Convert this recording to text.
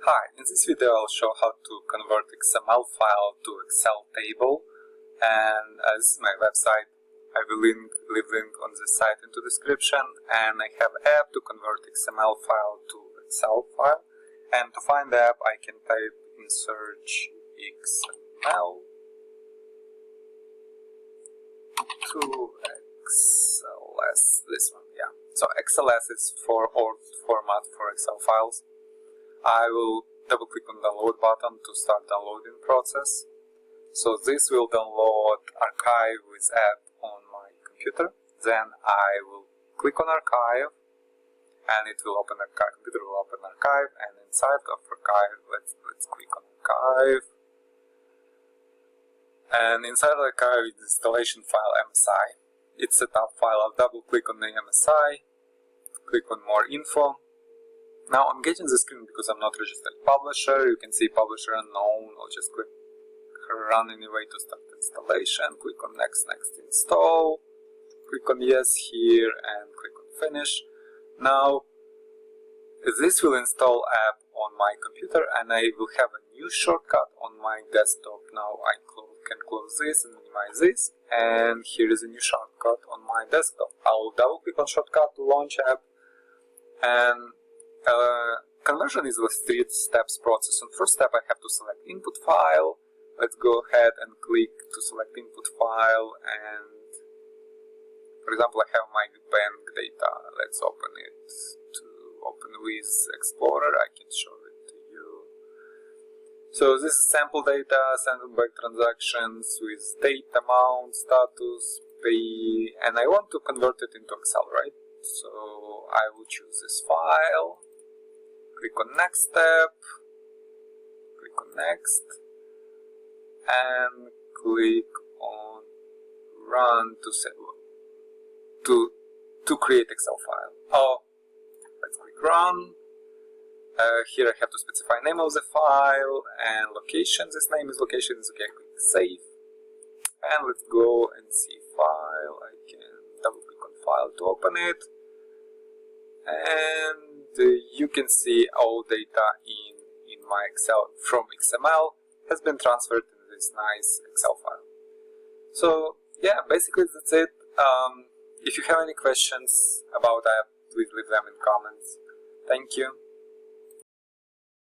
Hi, in this video I'll show how to convert XML file to Excel table, and as my website, I will leave link on the site into description, and I have app to convert XML file to Excel file. And to find the app I can type in search XML to XLS, this one, yeah. So XLS is for old format for Excel files. I will double click on download button to start downloading process. So this will download archive with app on my computer. Then I will click on archive and it will open archive. Computer will open archive, and inside of archive let's click on archive. And inside the archive is the installation file MSI. It's a setup file. I'll double click on the MSI, click on more info. Now I'm getting the screen because I'm not registered publisher. You can see publisher unknown. I'll just click run anyway to start the installation. Click on next install. Click on yes here and click on finish. Now this will install app on my computer and I will have a new shortcut on my desktop. Now I can close this and minimize this, and here is a new shortcut on my desktop. I'll double click on shortcut to launch app, and conversion is a 3 steps process. On first step I have to select input file. Let's go ahead and click to select input file, and for example I have my bank data. Let's open it. To open with Explorer I can show it to you. So this is sample data, sample bank transactions with date, amount, status, pay, and I want to convert it into Excel, right? So I will choose this file, click on next step, click on next, and click on run to create Excel file. Oh, let's click run. Here I have to specify name of the file and location. This name is location is okay. Click save, and let's go and see file. I can double click on file to open it, and you can see all data in my Excel from XML has been transferred in this nice Excel file. So yeah, basically that's it. If you have any questions about the app, please leave them in comments. Thank you.